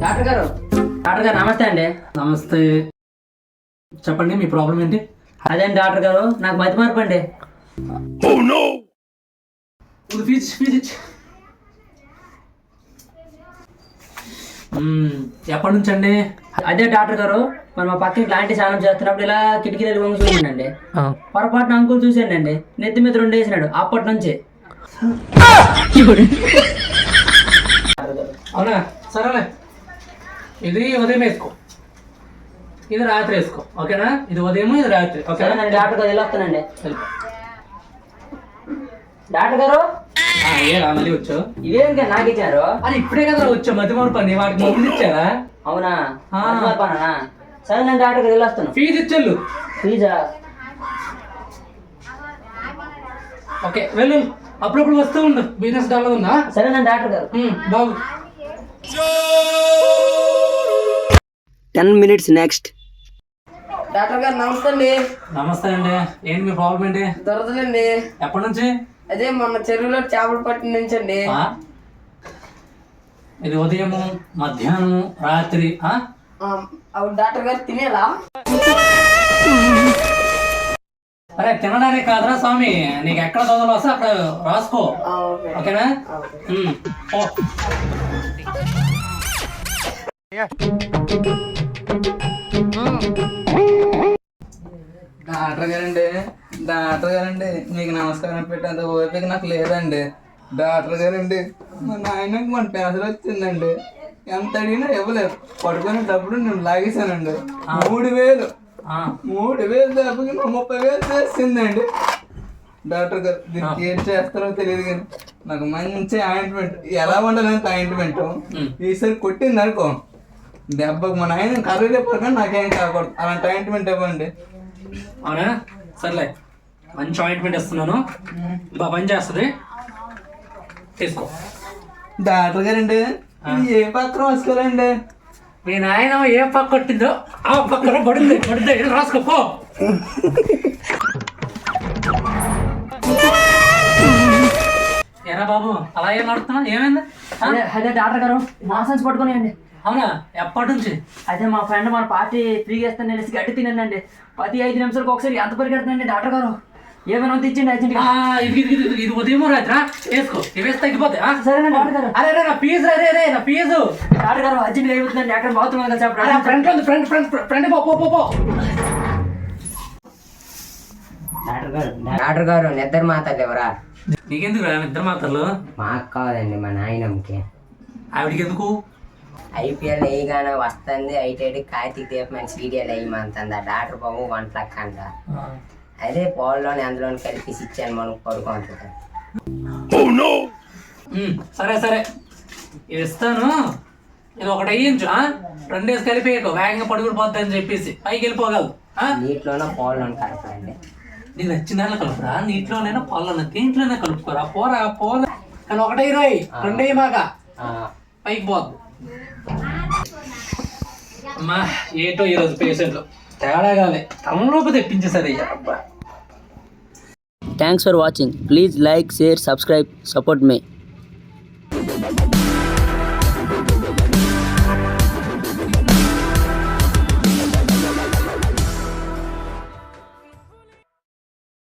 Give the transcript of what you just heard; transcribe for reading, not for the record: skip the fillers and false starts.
Doctor గారు నమస్తే అండి. నమస్తే, చెప్పండి మీ ప్రాబ్లం ఏంటి? అదేంటి డాక్టర్ గారు, నాకు మతి మార్పు అండి. ఎప్పటి నుంచి అండి? అదే డాక్టర్ గారు, మరి మా పక్కకి లాంటి స్నానం చేస్తున్నప్పుడు ఇలా కిటికీలు వంగి చూసిండండి. పొరపాటున అంకుల్ చూసానండి, నెత్తి మీద 2 వేసినాడు. అప్పటి నుంచి. అవునా, సరేలే. ఇది ఉదయం వేసుకో, ఇది రాత్రి వేసుకో, ఓకేనా? ఇది ఉదయం, ఇది రాత్రి, ఓకేనా? డాక్టర్ గారు వెళ్ళొస్తానండి. డాక్టర్ గారు ఏరా మళ్ళీ వచ్చావు? ఇదేంటి నాకు ఇచ్చారు? అది ఇప్పుడే కదా వచ్చావు, మధ్య పని వాటికి మందులు ఇచ్చారా? అవునా, సరే నేను డాక్టర్ గారు వెళ్ళొస్తాను. ఫీజు ఇచ్చెళ్ళు. ఫీజా? ఓకే వెళ్ళు, అప్పుడప్పుడు వస్తూ ఉండు. బిజినెస్ డల్ ఉందా? సరే నేను డాక్టర్ గారు. బాగు. 10 minutes నెక్స్ట్. డాక్టర్ గారు నమస్తే అండి. నమస్తే అండి. ఏంటి మీ ప్రాబ్లం ఏంటి? దొరదలండి. ఎప్పటి నుంచి? అదే మొన్న చెరువులో చేపలు పట్టిన నుంచి అండి. ఇది ఉదయము, మధ్యాహ్నం, రాత్రి. అవును డాక్టర్ గారు, తినేలా? అరే తినడానికి కాదురా స్వామి, నీకు ఎక్కడ చదువులు వస్తే అక్కడ రాసుకో, ఓకేనా? డాక్టర్ గారండి మీకు నమస్కారం పెట్టేంత ఓపిక నాకు లేదండి. డాక్టర్ గారండి, మా నాయనకి మన పేసలు వచ్చిందండి. ఎంత అడిగినా ఇవ్వలేదు. పడుకునేటప్పుడు నేను లాగేశానండి. 3,000 తప్పకి 30,000 చేసిందండి. డాక్టర్ గారు దీనికి ఏం చేస్తారో తెలియదు కానీ నాకు మంచి ఆయింట్మెంట్, ఎలా ఉండాలంటే ఆయింట్మెంట్ ఈసారి కొట్టింది అనుకో దెబ్బకు మా నాయన కర్రీ చెప్పారు, నాకేం కాకూడదు. అలాంటి ఆయింట్మెంట్ ఇవ్వండి. అవునా, సర్లే. మంచి ఆయింట్మెంట్ ఇస్తున్నాను, బాగా పని చేస్తుంది, తీసుకో. డాక్టర్ గారండి ఏ పక్కన రాసుకోవాలండి? మీ నాయన ఏ పక్క కొట్టిందో ఆ పక్కన పడుతుంది రాసుకోపో. ఏరా బాబు, అలా ఏం ఆడుతున్నా? ఏమైంది? అదే డాక్టర్ గారు, మాసన్స్ పట్టుకున్నాయండి. అవునా, ఎప్పటి నుంచి? అదే మా ఫ్రెండ్ మన పార్టీ ఫ్రీగా ఇస్తాను తెలిసి గడ్డి తినండి. ప్రతి 5 నిమిషాలకు ఒకసారి ఎంత పరిగెడుతుందండి. డాక్టర్ గారు ఏమైనా తెచ్చండి అర్జెంట్గా. ఇది ఉదయం రాత్రా వేసుకో, ఇవేసి తగ్గిపోతాయి. సరేనా డాక్టర్ గారు? అరే నా ఫీజు, నా ఫీజు. డాక్టర్ గారు అర్జెంట్గా అయిపోతుందండి, ఎక్కడ బాగుతున్నాం కదా చెప్పండి. ఫ్రెండ్ పో. డాక్టర్ గారు నిద్ర మాత్రలు ఎవరా? నీకెందుకు నిద్ర మాత్రలు? మాకు కాదండి, మా నాయనమ్మకి. ఆవిడికి ఎందుకు? IPL వేయగానే వస్తుంది, ఐటైటి కార్తీక్ దీపమైన సీరియల్ వేయమంటుంది. ఆ డాక్టర్ బాబు 1 లక్ష అంట. అదే పాల్లోని అందులోని కలిపేసి ఇచ్చాను, మనం పడుకుంటుంది. సరే ఇది ఇస్తాను, ఇది ఒకటి వేయించు. 2 వేసి కలిపి వేగంగా పడుకుని పోద్ది అని చెప్పేసి పైకి వెళ్ళిపోగలదు. నీటిలోనో పాల్లోని కలపండి. నీకు నచ్చిన దాంట్లో కలుపురా, నీటిలోనైనా పాల్లోనే, దేంట్లోనే కలుపుకోరా. పోరా కానీ 1.20 2 మాగా పైకి పోద్దు. అమ్మా ఏటో ఈరోజు పేషెంట్లు తేడాగానే తమలోపు తెప్పించేసరి. Thanks for watching. Please like, share, subscribe, support me.